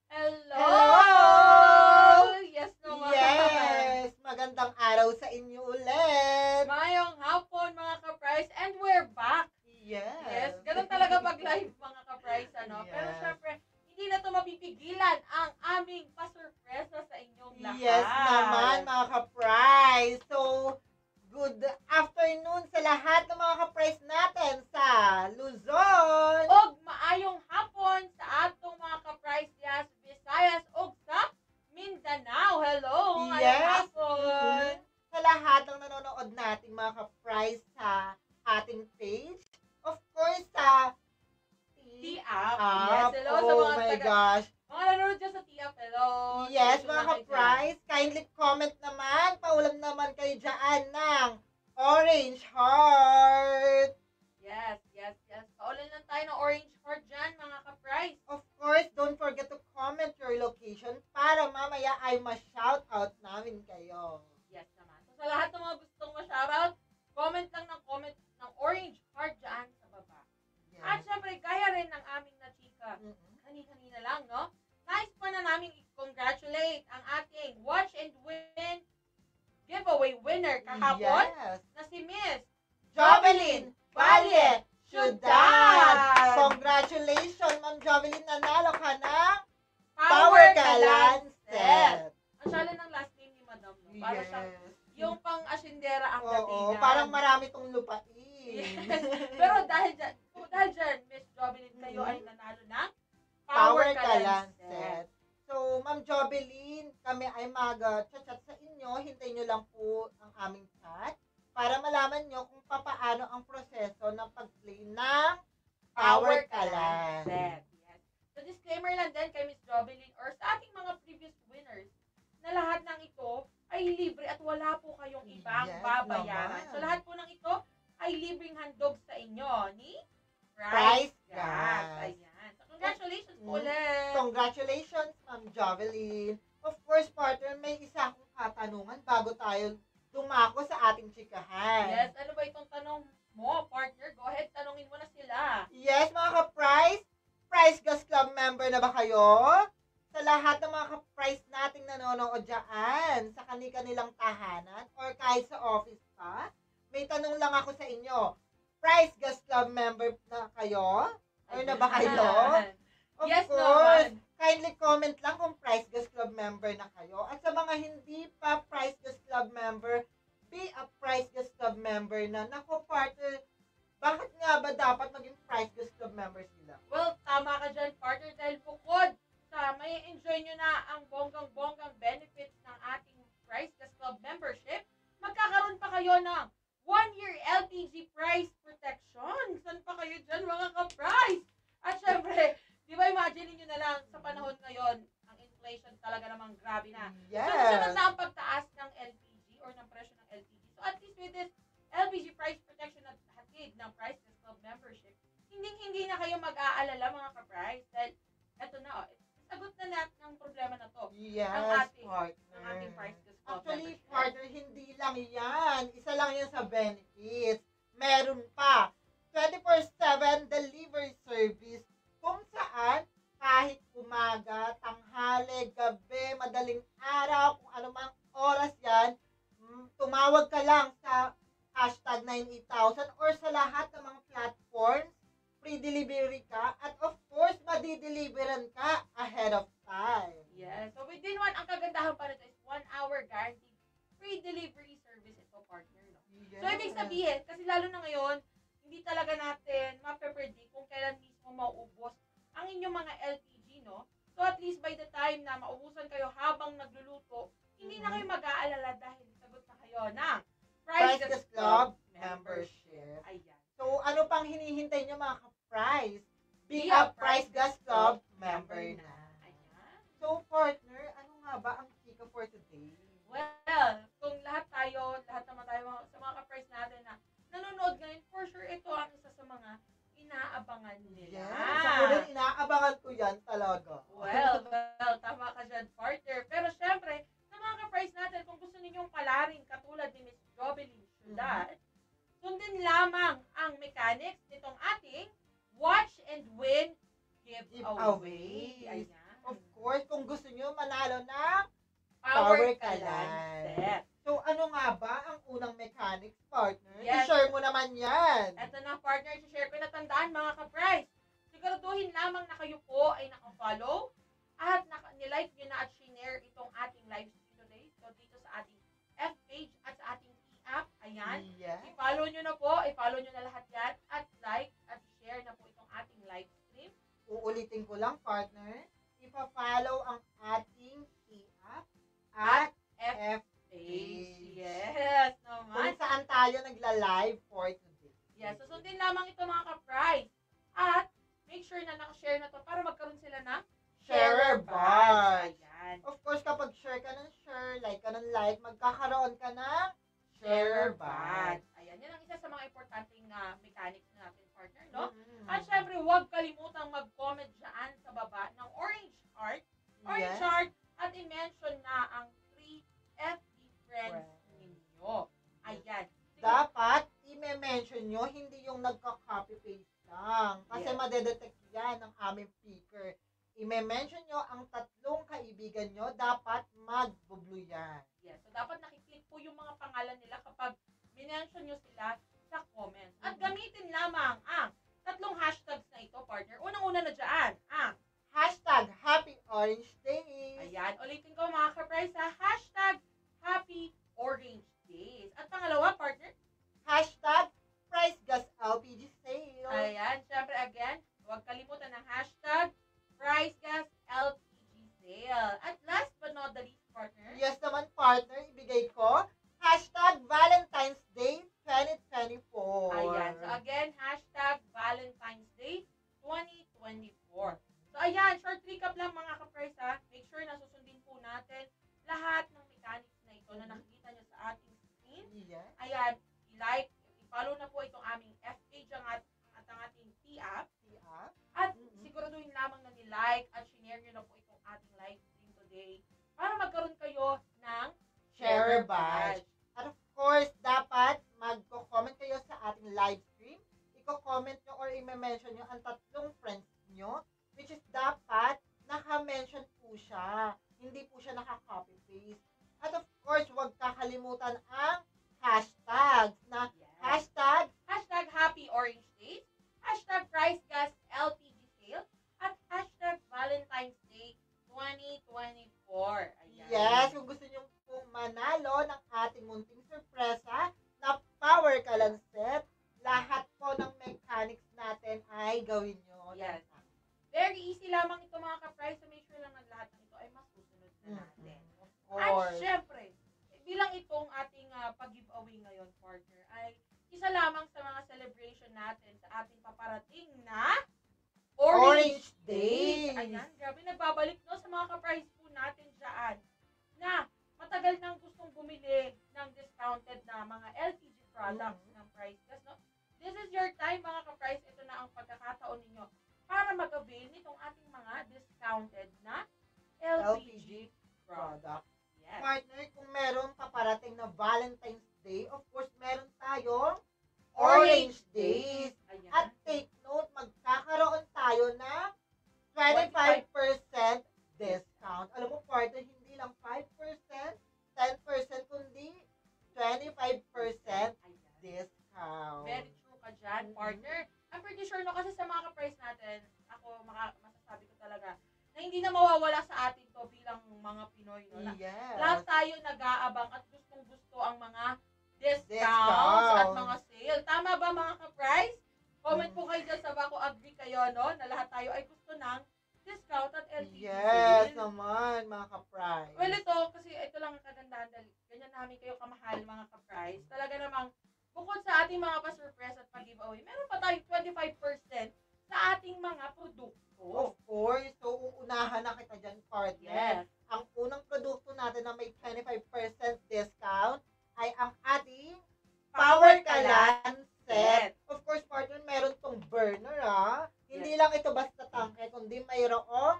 Hello! Yes naman! Yes! Magandang araw sa inyo ulit! Mayong hapon mga ka-price and we're back! Yes, Yes! ganun talaga pag-live mga ka-price, ano? Pero Yes. syempre, hindi na to mapipigilan ang aming pasurpresa sa inyong lahat. Yes naman mga ka-price! So, good afternoon sa lahat ng mga ka-price natin sa Luzon! Og maayong hapon sa atong mga ka-price dias Visayas og sa Mindanao. Hello! Maayong Yes! hapon! Sa lahat ng nanonood nating mga ka-price sa ating page. Of course, sa T-App. T-App. Yes, hello sa Oh mga my taga- gosh. Mga nanonood dyan sa T-App, hello. Yes, Sige, mga lang kayo ka-price, kindly comment naman. Paulam naman kayo dyan ng orange heart. dyan. Yes. Paulan lang tayo ng orange heart dyan, mga ka-price. Of course, don't forget to comment your location para mamaya ay ma-shoutout namin kayo. Yes naman. So, sa lahat ng mga gustong ma-shoutout, comment lang ng comment ng orange heart dyan sa baba. At Yes. syempre, gaya rin ng aming na-chika. Kani-kanina lang, no? Nice pa na namin i-congratulate ang ating Watch and Win giveaway winner kahapon Yes. na si Miss Jovelyn Valle Ciudad! Congratulations, Ma'am Jovelyn. Nanalo ka ng Power Kalan set. Ang sala ng last name ni Madam, no? Para siya, Yes. yung pang-asyendera ang Oo, datingan. parang marami tong lupain. Yes. Pero dahil dyan, Miss Jovelyn, kayo ay nanalo ng Power Kalan Kalan set. set. So, Ma'am Jovelyn, kami ay mag-chat sa inyo. Hintayin nyo lang po ang aming chat para malaman nyo kung paano ang proseso ng pag-play ng Power Kalan. set. Yes. So, disclaimer lang din kay Miss Jovelyn or sa ating mga previous winners na lahat ng ito ay libre at wala po kayong ibang Yes babayaran. naman. So, lahat po ng ito ay libreng handog sa inyo ni Price Gas. Gas. Ayan. So, congratulations po Mm. ulit. Congratulations, Ma'am Jovelyn. Of course, partner, may isa akong katanungan bago tayo dumako sa ating chikahan. Yes, ano ba itong tanong mo, partner? Go ahead, tanongin mo na sila. Yes, mga ka-Price, Price Gas Club member na ba kayo? Sa lahat ng mga ka-Price nating nanonood dyan, sa kanilang tahanan, or kahit sa office pa, may tanong lang ako sa inyo. Price Gas Club member na kayo? Or na ba kayo? Of Yes course, naman. kindly comment lang kung Price Gas Club member na kayo. At sa mga hindi pa Price Gas Club member, be a Price Gas Club member na. Naku, partner, bakit nga ba dapat maging Price Gas Club member sila? Well, tama ka dyan, partner, dahil bukod sa may enjoy nyo na ang bonggang-bonggang benefits ng ating Price Gas Club membership, magkakaroon pa kayo ng 1-year LPG price protection. Saan pa kayo dyan, mga ka-price? At syempre, di ba imagine nyo na lang sa panahon ngayon, ang inflation talaga namang grabe na. Yes. Sunod-sunod na ang pagtaas ng LPG or ng presyo ng LPG. So at least with this LPG price protection at hatid ng Price Gas Club membership, hindi na kayo mag-aalala mga ka-price. Dahil eto na, sagot na natin ang problema na to. Yes, Ang ating partner. Price Gas Club Actually, membership. partner, hindi lang yan. Isa lang yan sa benefits. Meron pa. 24/7 delivery service kung saan kahit umaga, tanghali, gabi, madaling araw, kung anumang oras yan, tumawag ka lang sa hashtag 98,000 or sa lahat ng mga platforms, free delivery ka, at of course, madideliveran ka ahead of time. Yes. So within ang kagandahan pa nito is 1 hour guaranteed free delivery service ito, partner. No? Yes. So ibig sabihin, kasi lalo na ngayon, hindi talaga natin mape-predict kung kailan mismo mauubos ang inyong mga LPG, no? So at least by the time na maubusan kayo habang nagluluto, hindi na kayo mag-aalala dahil sagot na kayo ng Price Gas Club membership. Ayan. So, ano pang hinihintay nyo mga ka-price? Be a Price Gas Club member na. Ayan. So, partner, ano nga ba ang chika for today? Well, kung lahat naman tayo sa mga ka-price natin na nanonood ngayon, for sure ito ang isa sa mga inaabangan nila. Yes, ako rin inaabangan ko yan talaga. Well, tama ka dyan, partner. Pero syempre, sa mga ka-price natin, kung gusto ninyong palaring katulad ni Miss Jovelyn Ciudad, sundin lamang ang mechanics nitong ating Watch and Win giveaway. Giveaway. Ayan. Of course, tayo ng Power Kalan. Kalan set. So, ano nga ba ang unang mechanics, partner? Yes. I-share mo naman yan. Eto na, partner, i-share ko na tandaan mga ka-price. Siguraduhin lamang na kayo po ay naka-follow at nilike nyo na at share itong ating live stream today. So, dito sa ating F page at sa ating e-app. Ayan. Yes. I-follow nyo na po. I-follow nyo na lahat yan. At like at share na po itong ating live stream. Uulitin ko lang, partner. Ipa-follow ang ating e-app at F F page. Yes, kung naman. saan tayo nagla-live for today. Yes, susundin lamang ito mga ka-price. At make sure na nakashare na to para magkaroon sila ng Sharer badge. Ayan. Of course, kapag share ka ng share, like ka ng like, magkakaroon ka ng Sharer sharer badge. badge. Ayan, yan ang isa sa mga importanteng mechanics natin, partner, no? Mm. At syempre, huwag kalimutang mag-comment dyan sa baba ng orange heart. Orange Yes. heart. At i-mention na ang 3 FB friends ninyo. Ayan. Dapat, i-mention nyo, hindi yung nagka-copy-paste lang. Kasi Yes. madedetect yan ng aming picker. I-mention nyo ang 3 kaibigan nyo, dapat mag-blue yan. Yes. So, dapat nakiklik po yung mga pangalan nila kapag minention nyo sila sa comments. At gamitin lamang ang 3 hashtags na ito, partner. Unang-una na dyan, ang Hashtag Happy Orange Days. ayan, ulitin ko mga ka-price ha, hashtag Happy Orange Days. At pangalawa, partner, Hashtag Price Gas LPG Sale. ayan, syempre again, huwag kalimutan ng hashtag Price Gas LPG Sale. At last but not the least, partner, Yes naman, partner, ibigay ko. Hashtag Valentine's Day 2024. ayan, so again, hashtag Valentine's Day 2024. So ayan, short recap lang mga ka-price ha. Make sure na susundin po natin lahat ng mechanics na ito na nakikita nyo sa ating screen. Yes. Ayan, i-like, i-follow na po itong aming F-page at ang ating T-app. Yeah. At siguraduhin lamang na ni-like at share nyo na po itong ating live stream today para magkaroon kayo ng Sharer badge. At of course, dapat magko-comment kayo sa ating live stream. Iko-comment nyo or i-mention nyo ang 3 friends nyo, which is dapat naka-mention po siya. Hindi po siya naka-copy-paste. At of course, huwag kakalimutan ang hashtags na Yes. hashtag Happy Orange Days, hashtag Price Gas LPG Sale, at hashtag Valentine's Day 2024. Ayan. yes, kung gusto nyo pong manalo ng ating munting sorpresa na Power Kalan set, lahat po ng mechanics natin ay gawin nyo. Yes. Very easy lamang ito mga ka-price. So make sure lang na lahat ng ito ay masusunod na natin. Of At course. syempre, bilang itong ating pag-giveaway ngayon, partner, ay isa lamang sa mga celebration natin sa ating paparating na Orange Days. Ayan, grabe, nagbabalik no sa mga ka-price po natin dyan na matagal nang gustong bumili ng discounted na mga LPG products ng Price Gas. No? This is your time mga ka-price. Ito na ang pagkakataon ninyo para mag-avail nitong ating mga discounted na LPG product. Yes. Partner, kung meron paparating na Valentine's Day, of course, meron tayong Orange Orange Days. Ayan. At take note, magkakaroon tayo ng 25% discount. Alam mo, partner, hindi lang 5%, 10%, kundi 25% Ayan. discount. Very true ka dyan, partner. I'm pretty sure no, kasi sa mga ka-price natin, ako masasabi ko talaga, na hindi na mawawala sa atin to bilang mga Pinoy. No? Na, Yes. lahat tayo nag-aabang at gustong-gusto ang mga discounts Discount. at mga sale. Tama ba mga ka-price? Comment po kayo dyan sa bako, agree kayo, no? Na lahat tayo ay gusto ng discount at LPG Yes sale. naman, mga ka-price. Well, ito, kasi ito lang ang kagandahan dahil ganyan namin kayo kamahal mga ka-price. Talaga namang, bukod sa ating mga pa-surprise at pag-giveaway, meron pa tayong 25% sa ating mga produkto. Of course, so uunahan na kita dyan, partner. Yes. Ang unang produkto natin na may 25% discount ay ang ating Power Kalan set. Of course, partner, meron tong burner, ha? Hindi lang ito basta tangke, kundi mayroong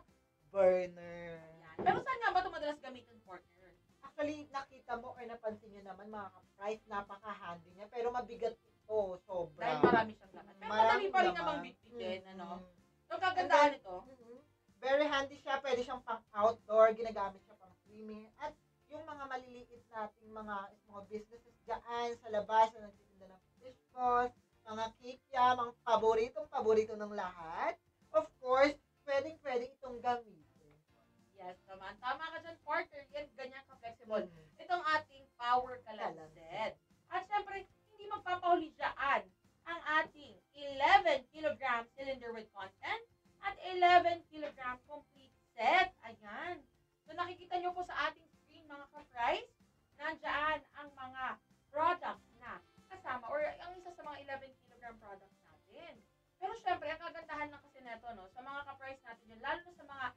burner. Ayan. Pero saan nga ba ito madalas gamitin, partner? Actually, nakita mo or napansin nyo naman, mga ka-price, napaka-handy niya. Pero mabigat ito, sobra. Dahil marami siyang laman. Pero madali Maraming pa rin laman. namang bitbitin, ano? Mm. So, ang kagandahan nito, Very handy siya. Pwede siyang pang outdoor. Ginagamit siya pang creamer, at yung mga maliliit nating mga businesses dyan sa labas na nagtitinda ng fish balls, mga kikya, mga paboritong-paborito ng lahat. Of course, pwedeng-pwede itong gamitin. Yes, naman. Tama ka dyan, partner. Yan, ganyan ka-flexible. Mm. Itong ating power kalanset. At syempre, hindi magpapahuli dyan ang ating 11 kilogram cylinder with content at 11 kilogram complete set. Ayan. So nakikita nyo po sa ating screen mga ka-price, nandyan ang mga products na kasama or ang isa sa mga 11 kilogram products natin. Pero syempre, ang kagandahan lang kasi neto, no, sa mga ka-price natin yun, lalo na sa mga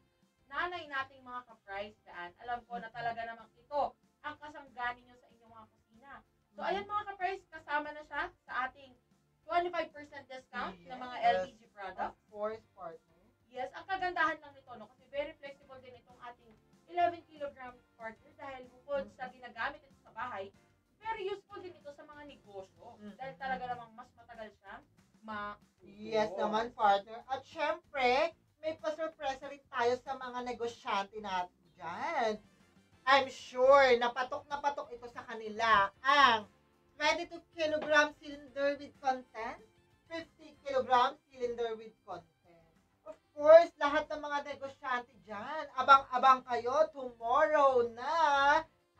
nanay nating mga ka-price dyan, alam ko na talaga namang ito ang kasangganin nyo sa inyong mga kusina. So, ayan mga ka-price, kasama na siya sa ating 25% discount ng mga Yes. LPG products. Of course, partner. Yes, ang kagandahan lang nito, no, kasi very flexible din itong ating 11 kilogram partner dahil bukod sa ginagamit ito sa bahay, very useful din ito sa mga negosyo. Dahil talaga namang mas matagal siyang Yes naman, partner. At syempre, may pasurpresa rin tayo sa mga negosyante natin dyan. I'm sure na patok ito sa kanila ang 22 kilogram cylinder with content, 50 kilogram cylinder with content. Of course, lahat ng mga negosyante dyan, abang-abang kayo tomorrow na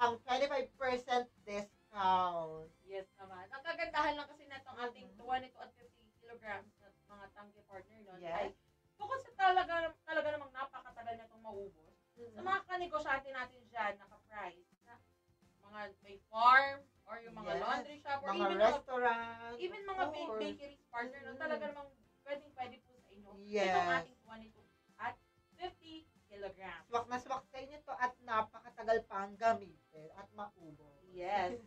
ang 25% discount. Yes naman. Ang kagandahan lang kasi netong ating 22 at 50 kilograms na mga tangke partner nun ay Yes. bukod sa talaga namang napakatagal na itong maubos, sa mga kanegosyante natin dyan, naka-price, na mga may farm, or yung mga Yes. laundry shop, or Mga even restaurant. even mga of course. bakeries partner, no, talaga namang pwede po sa inyo. Yes. Itong ating 22 at 50 kilograms. Swak na swak sa inyo to at napakatagal pang gamitin at maubos. Yes.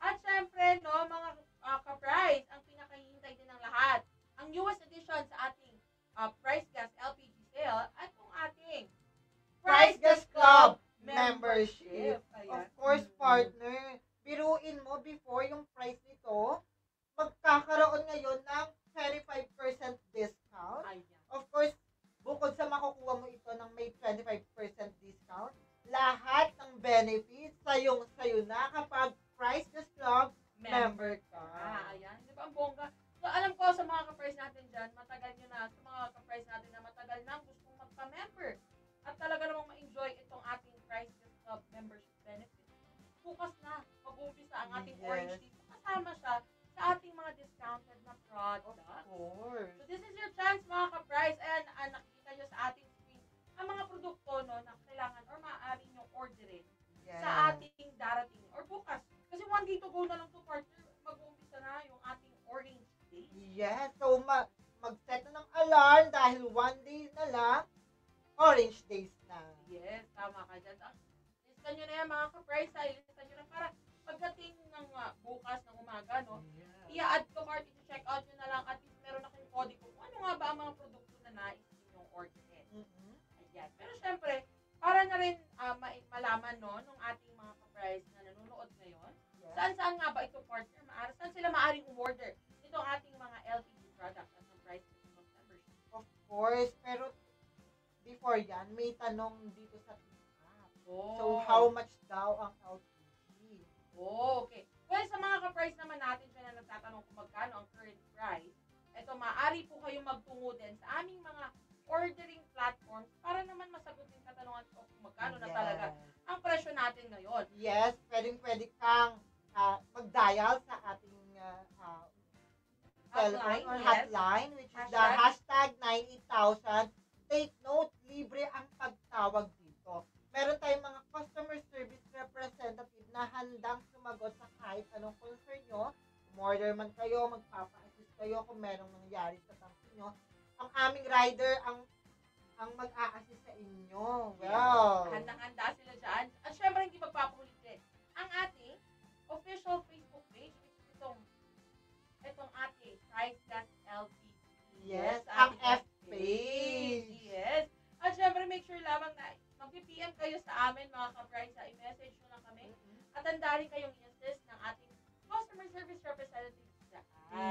At syempre, no, mga ka-price, ang pinakahihintay din ng lahat, ang newest edition sa ating Price Gas LPG sale at kung ating Price Gas Club membership. Ayan. Of course, partner, biruin mo before yung price nito, magkakaroon ngayon ng 25% discount. Ayan. Of course, bukod sa makukuha mo ito ng may 25% discount, lahat ng benefits sayo na kapag Price Gas Club member ka. Ayan. Di ba ang bongga? So, alam ko sa mga ka-price natin dyan, matagal nyo na, sa mga ka-price natin na matagal na gustong magpa-member. At talaga namang ma-enjoy itong ating Price Gas Club membership benefits. Bukas na, mag-uumpisa ang ating Yes. orange tea. Kasama siya sa ating mga discounted na Of products. course. So, this is your chance mga ka-price. Ayan, nakikita nyo sa ating screen ang mga produkto no, na kailangan or maaari nyo orderin Yes. sa ating darating or bukas. Kasi one day to go na lang to partner. Mag-uumpisa na yung ating orange day. Yes. So, mag-set na ng alarm dahil one day na lang, orange days na. Yes, tama ka dyan. Lista nyo na yan mga ka-price. Lista nyo na para pagdating ng bukas ng umaga, no, i-add to cart, i-check out nyo na lang at least meron na kayong kodigo kung ano nga ba ang mga produkto na nais ninyong orderin. Mhm. Ayan. Pero syempre, para na rin malaman no, nung ating mga ka-price na nanonood ngayon, Yes. saan nga ba ito partner? Saan sila maaaring umorder itong ating mga LPG products at ang price of membership? Of course, pero before yan, may tanong dito sa TikTok. Oh. So, how much daw ang LPG? Oh, okay. Well, sa mga ka-price naman natin dyan na nagtatanong kung magkano ang current price, eto, maaari po kayong magtungo din sa aming mga ordering platforms para naman masagot yung katanungan ko kung magkano na talaga ang presyo natin ngayon. Yes, pwede kang mag-dial sa ating cellphone or yes. hotline, which is the hashtag 98,000. Take note, libre ang pagtawag dito. Meron tayong mga customer service representative na handang sumagot sa kahit anong concern nyo. Umorder man kayo, magpapa-assist kayo kung merong nangyari sa tangke nyo. Ang aming rider ang mag-a-assist sa inyo. Well, Handang-handa sila dyan. At syempre, hindi magpapahulit din. Ang ating official Facebook page, which is itong ating Price Gas LPG. yes, ating ang F-page. Yes. At syempre, make sure lamang na mag-PM kayo sa amin, mga ka-price, i-message nyo lang kami. At handa rin kayong i-assist ng ating customer service representatives dyan.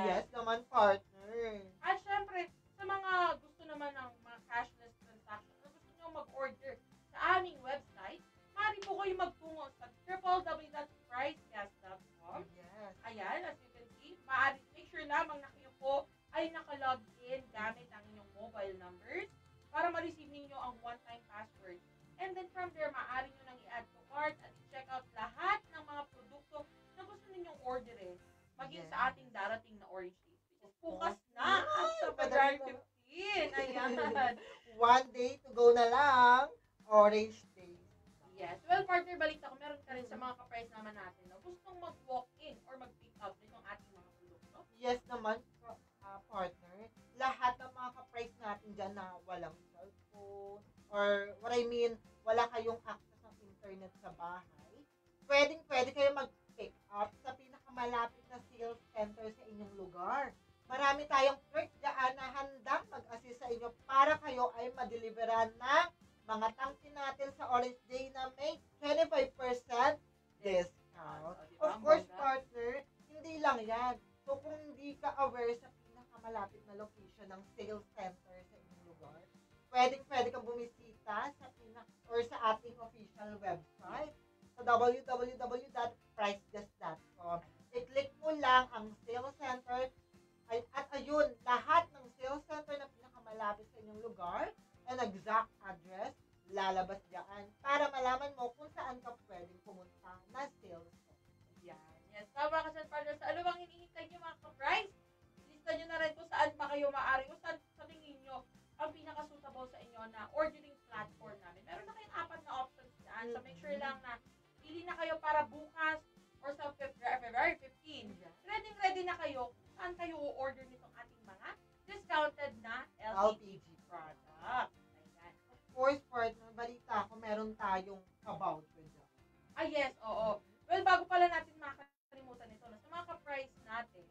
Yes naman, partner. At syempre, sa mga gusto naman ng mga cashless transaction, na gusto nyo mag-order sa aming website, maaari po kayo sa www.pricecast.com. Yes. Ayan, as you can see, make sure lamang na kayo po ay nakalogin gamit ang inyong mobile numbers para ma-receive ninyo ang one-time password. And then from there, maaari nyo nang i-add to cart at i-check out lahat ng mga produkto na gusto ninyong orderin maging Yes. sa ating darating na Orange Days. Which is bukas na at sa February 15. Ayan. One day to go na lang. Orange Day. Yes. Well, partner, balita ko, meron ka rin sa mga ka-price naman natin, no? Gustong mag-walk-in or mag-pick up nitong ating mga produkto? Yes naman, partner. Lahat ng mga ka-price natin dyan na walang cellphone or what I mean, wala kayong access ng internet sa bahay, pwede kayo mag-pick up sa pinakamalapit na sales center sa inyong lugar. Marami tayong clerk dyan na handang mag-assist sa inyo para kayo ay madeliveran ng mga tangki natin sa Orange Day na may 25% discount. Of course, partner, hindi lang yan. So, kung hindi ka aware sa pinakamalapit na location ng sales center sa inyong lugar, pwede kang bumisita sa ating official website sa www.pricedest.com. I-click mo lang ang sales center at ayun, lahat ng sales center na pinakamalapit sa inyong lugar and exact address lalabas diyan para malaman mo kung saan ka pwedeng pumunta na sales center. Yan. Yes. Tama ka dyan, partner. Sa ano bang hinihintay nyo mga ka-price? Lista nyo na rin kung saan pa kayo maaari. Kung saan sa tingin nyo ang pinaka-suitable sa inyo na ordering platform namin. Meron na kayong 4 na options dyan. So make sure lang na pili na kayo para bukas or sa February 15. Ready na kayo kung saan kayo o-order nitong ating mga discounted na LPG product. Ayan. Of course, partner, balita ko meron tayong ka-voucher dyan. Ah, yes, oo. Well, bago pala natin makakalimutan ito, no, sa mga ka-price natin,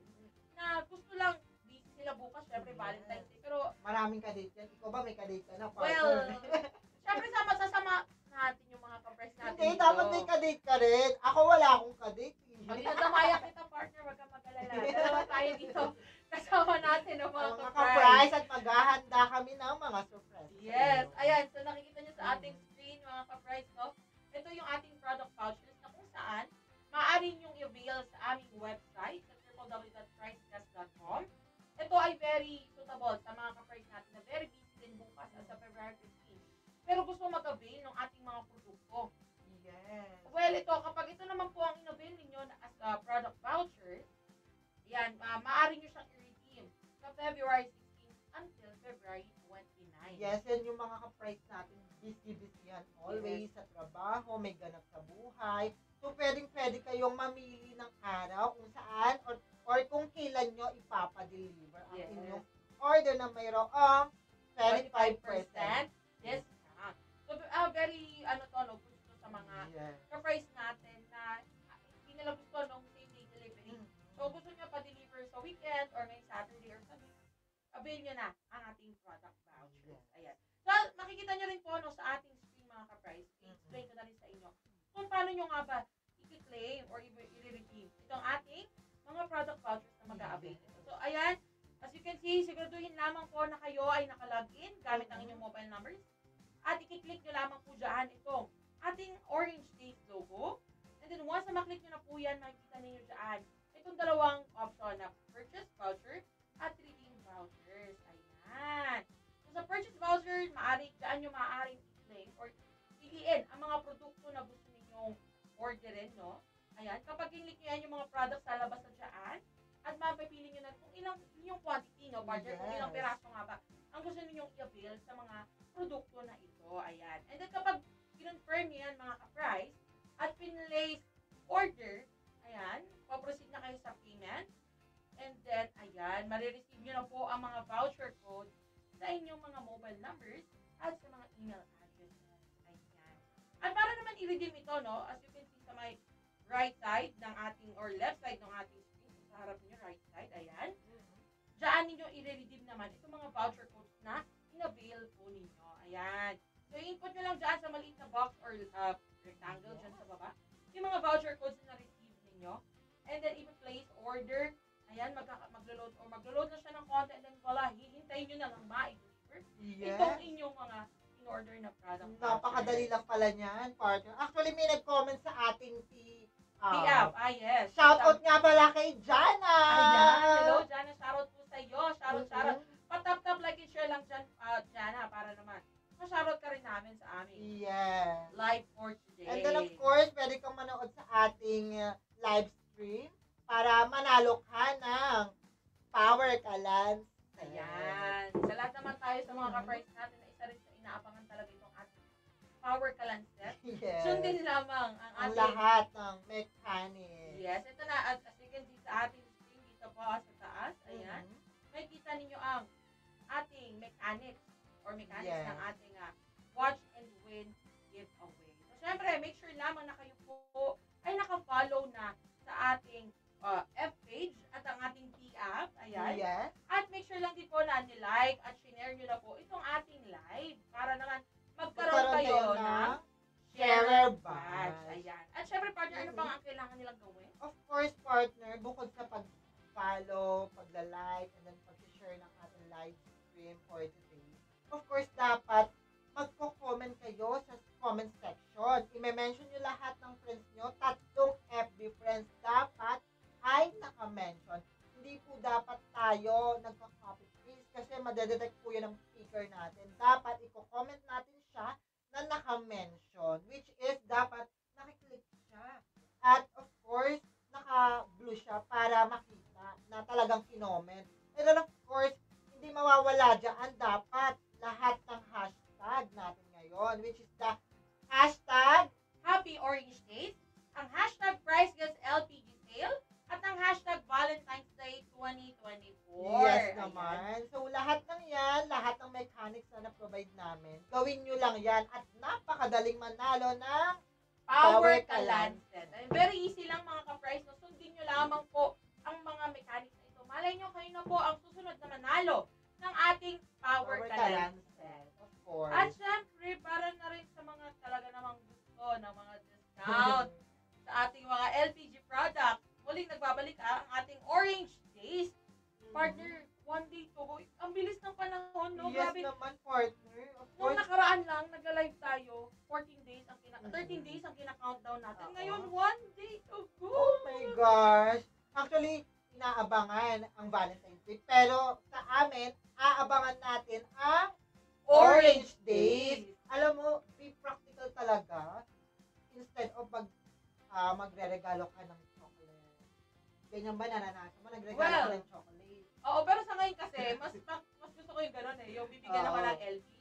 na gusto lang, busy sila bukas, syempre Valentine's Day, pero, Maraming kadate yan. Ikaw ba may kadate ka na, well, partner? syempre sasama natin yung mga ka-price natin Hindi, dito. dapat may kadate ka rin. Ako wala akong kadate. Pag dinadamaya kita, partner, wag kang mag-alala. Dalawa tayo dito. Kasama natin ang mga Ang mga ka-price. ka-price at maghahanda kami ng mga surprise. Yes. Ayan. So, nakikita nyo sa ating screen, mga ka-price, no? Ito yung ating product vouchers na kung saan maaari nyong i-avail sa aming website sa www.pricecast.com. Ito ay very suitable sa mga ka-price natin na very busy din bukas at sa February 15. Pero gusto mag-avail ng ating mga produkto. Yes. Well, ito, kapag ito naman po ang in-avail ninyo as a product voucher, yan, maaari nyo siyang i-redeem sa February 16 until February 29. Yes, yan yung mga ka-price natin. Busy yan always sa trabaho, may ganap sa buhay. So, pwede kayong mamili ng araw kung saan or kung kailan nyo ipapadeliver ang Yes. inyong order na mayroong 25% discount. So, very, gusto sa mga Yes. ka-price natin na hindi nila gusto nung same-day delivery. Mm. So, gusto nyo pa-deliver sa weekend or ngayong Saturday or Sunday, avail nyo na ang ating product vouchers. Ayan. So, makikita nyo rin po sa ating screen mga ka-price, i-explain ko na rin sa inyo kung paano nyo nga ba i-claim or i-redeem itong ating mga product vouchers na mag-a-avail nito. So, ayan, as you can see, siguraduhin lamang po na kayo ay nakalogin gamit ang inyong mobile numbers at i-click nyo lamang po dyan itong ating Orange Days logo. And then, once na maklik nyo na po yan, makikita ninyo dyan itong dalawang option na purchase voucher at redeem vouchers. Ayan. So, sa purchase voucher, dyan nyo maaaring i-claim or piliin ang mga produkto na gusto ninyong orderin, no? Ayan. Kapag click nyo yan yung mga products sa labas na dyan, at mapipili nyo na kung ilang quantity, no, partner, kung ilang peraso nga ba ang gusto ninyong i-avail sa mga produkto na ito. Ayan. And then, kapag kinonfirm nyo yan, mga ka-price, at pinlace order, ayan, paproceed na kayo sa payment. And then, ayan, marireceive nyo na po ang mga voucher code sa inyong mga mobile numbers at sa mga email addresses. Ayan. At para naman i-redeem ito, no, as you can see sa my right side ng ating, or left side ng ating screen, sa harap niyo, right side, ayan. Diyan ninyo i-redeem naman itong mga voucher codes na in-avail po ninyo. Ayan. So, i-input nyo lang dyan sa maliit na box or rectangle dyan sa baba yung mga voucher codes na na-receive ninyo. And then, i-place order. Ayan, maglo-load na siya ng konti. And then, wala, hihintayin nyo na lang ma-deliver itong inyong mga in-order na product. Napakadali lang pala niyan, partner. Actually, may nag-comment sa ating TF, yes. Shoutout nga pala kay Jana! Ayan, hello Jana, shoutout po sa iyo. Shoutout. Mhm. Patap-tap, like and share lang dyan, Jana, para naman. Ma-shoutout ka rin namin sa aming Yes. live for today. And then of course, pwede kang manood sa ating live stream para manalo ka ng Power Kalan. Ayan. Sa lahat naman tayo sa mga ka-price natin na isa rin sa inaabangan talaga itong ating Power Kalan set. Yes. Sundin lamang ang Ang ating... lahat ng mechanic. Yes, ito na. As you can see sa ating screen dito po sa taas. Ayan. Mhm. May kita ninyo ang ating mechanics or mechanics Yes. ng ating watch and win giveaway. So, syempre, make sure lamang na kayo po ay naka-follow na sa ating F-page at ang ating T-app. Ayan. Yes. At make sure lang din po na ni-like at share nyo na po itong ating live para naman magkaroon kayo ng sharer badge. Ayan. At syempre, partner, ano pang ang kailangan nilang gawin? Of course, partner, bukod sa pag-follow, pagla-like, and then pag-share ng ating live stream for today, of course, dapat magko-comment kayo sa comment section. I-mention nyo lahat ng friends nyo. 3 FB friends dapat ay naka-mention. Hindi po dapat tayo nagka-copy paste kasi madedetect po yun ng speaker natin. Dapat i-comment natin siya na naka-mention, which is dapat nakiklik siya. At of course, naka-blue siya para makita na talagang kinoment. And then of course, hindi mawawala dyan dapat lahat ng hashtag natin ngayon, which is the hashtag Happy Orange Days, ang hashtag Price Gets LPG Sale, at ang hashtag Valentine's Day 2024. Yes Ayan. naman. So, lahat ng yan, lahat ng mechanics na na-provide namin, gawin nyo lang yan at napakadaling manalo ng Power Power Kalan set. Ay, very easy lang mga ka-price. No? Sundin nyo lamang po ang mga mechanics na ito. Malay nyo kayo na po ang susunod na manalo ng ating Power Kalan set. Of course. At syempre, para na rin sa mga talaga namang gusto ng mga discount sa ating mga LPG products, muling nagbabalik ang ating Orange Days. Partner, 1 day to go. Ang bilis ng panahon, no? Yes Grabe. naman, partner. Of Nung course. nakaraan lang, nag-live tayo, 13 days ang 13 days ang kina-countdown natin. Oo. Ngayon, 1 day to go. Oh my gosh. Actually, inaabangan ang Valentine's Day. Pero sa amin, aabangan natin ang Orange Days. Alam mo, be practical talaga. Instead of magre-regalo ka ng chocolate. Ganyan ba naranasan mo? Nagregalo ka Well, ng chocolate. Oo, pero sa ngayon kasi, mas gusto ko yung gano'n eh. Yung bibigyan ako Oo. ng LPG.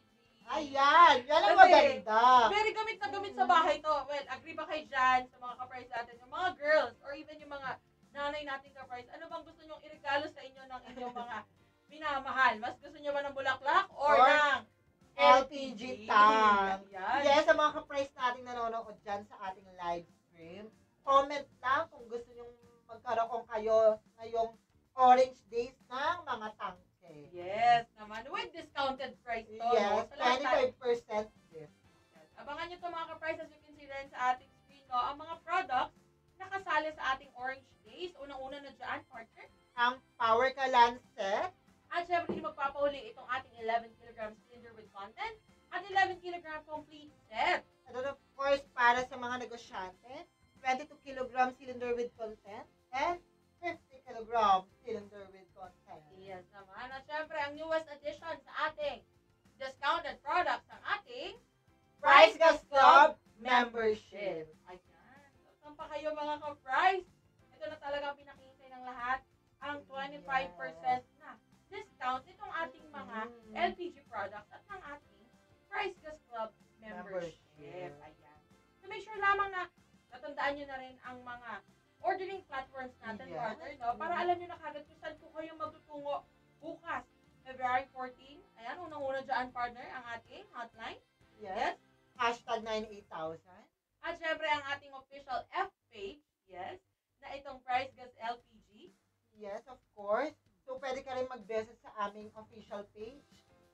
Ayan! Yan ang Kasi, maganda. Very gamit na gamit sa bahay to. Well, agree ba kayo dyan sa mga ka-price natin? Yung mga girls or even yung mga nanay natin ka-price, ano bang gusto nyong iregalo sa inyo ng inyong mga minamahal? Mas gusto nyo ba ng bulaklak or Or ng LPG tank. Ayan. Yes, sa mga ka-price nating nanonood dyan sa ating live stream, comment lang kung gusto nyong magkaroon kayo ngayong Orange Days ng mga tangke. Yes, naman. With discounted price to, no? Yes, Sa lahat tayo. 25% gift. Abangan nyo to mga ka-price, as you can see rin sa ating screen, no? Ang mga products nakasali sa ating Orange Days. Unang-una na dyan, partner. Ang Power Kalan set, At syempre, hindi magpapauli itong ating 11 kg cylinder with content at 11 kg complete set. and then of course, para sa mga negosyante, 22 kg cylinder with content, and 50 kg cylinder with content. Yes naman. At syempre, ang newest addition sa ating discounted products ng ating Price Gas Club membership. Ayan. So, saan pa kayo mga ka-price? Ito na talaga ang pinakihintay ng lahat. Ang 25% na discount itong ating mga LPG products at ng ating Price Gas Club membership. Ayan. So make sure lamang na natandaan nyo na rin ang mga ordering platforms natin, Yes. partner, no? Para alam nyo na kagad kung saan po kayo magtutungo bukas, February 14. Ayan, unang-una dyan, partner, ang ating hotline. Yes. Hashtag 98,000. At syempre, ang ating official F-page, yes, na itong Price Gas LPG. Yes, of course. So, pwede ka rin mag-visit sa aming official page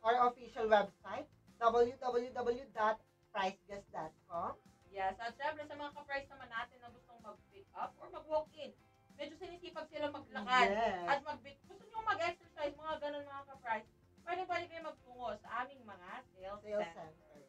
or official website, www.pricegas.com. Yes, at syempre, sa mga ka-price naman natin na gustong mag-pick up or mag-walk-in, medyo sinisipag sila maglakad at Yes. mag-bit. Gusto nyo mag-exercise, mga ganun mga ka-price, pwede kayo magtungo sa aming mga sales Sales center. center.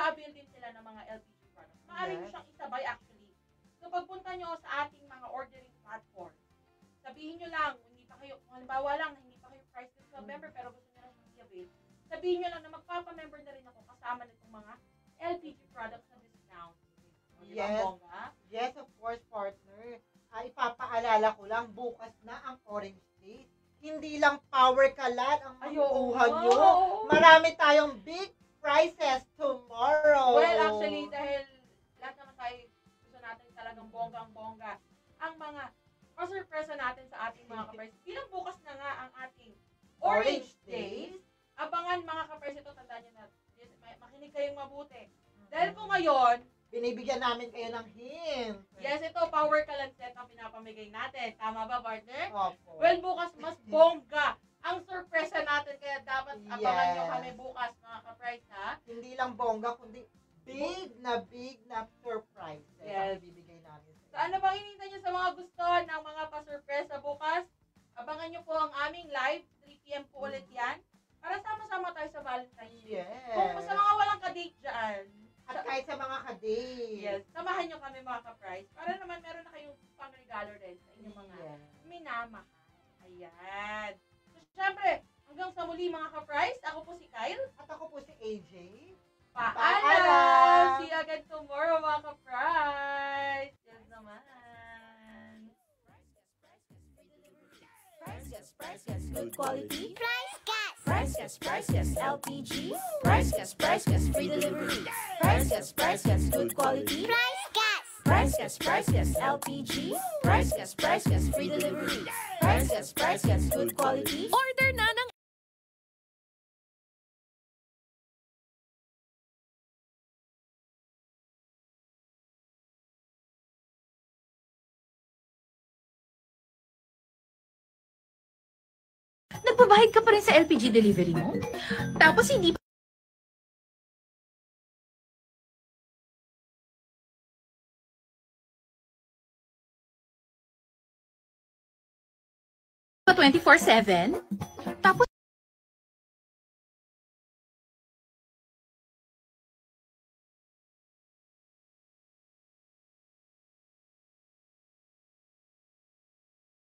nag-a-avail din sila ng mga LPG products. Maaari nyo Yes. siyang isabay actually. So pagpunta nyo sa ating mga ordering platform, sabihin nyo lang, hindi pa kayo, kung halimbawa lang, hindi pa kayo Price Club member pero gusto nyo lang siyang i-avail, sabihin nyo lang na magpapa-member na rin ako kasama nitong mga LPG products na discount. O, di ba, Yes. bongga? Yes, of course, partner. Ipapaalala ko lang, bukas na ang Orange Days. Hindi lang power kalat ang makukuha nyo. Marami tayong big prizes tomorrow. Well, actually, dahil lahat naman tayo gusto natin talagang bonggang-bongga, ang mga pasurpresa natin sa ating mga kapres. Bilang bukas na nga ang ating Orange Days, abangan mga kapres ito, tandaan nyo na, makinig kayong mabuti. Dahil kung ngayon, binibigyan namin kayo ng hint. yes, ito, power kalan set ang pinapamigay natin. Tama ba, partner? Opo. Well, bukas mas bongga ang sorpresa natin, kaya dapat abangan nyo Yes. kami bukas, mga kapres, ha? Hindi lang bongga, kundi big na surprises Yes. ang bibigay namin So ano bang hinihintay nyo sa mga gusto ng mga pasurpresa bukas? Abangan nyo po ang aming live, 3 p.m. po ulit yan, para sama-sama tayo sa Valentine's Day. Yes. Kung sa mga walang kadate dyan, At kahit sa mga kadate. yes, samahan nyo kami mga ka-price, para naman meron na kayong pang-regalo rin sa inyong mga Yes. minamahal. Ayan. So syempre, hanggang sa muli mga ka-price, ako po si Kyle. At ako po si AJ. Paalam! Paalam! See you again tomorrow mga ka-price! Yes naman! Price Gas, good quality. Price Gas, LPG. Price Gas, free delivery. Price Gas, good quality. Price Gas, LPG. Price Gas, free delivery. Price Gas, good quality. Order na ng Nagbabayad ka pa rin sa LPG delivery mo? Tapos hindi pa 24/7? Tapos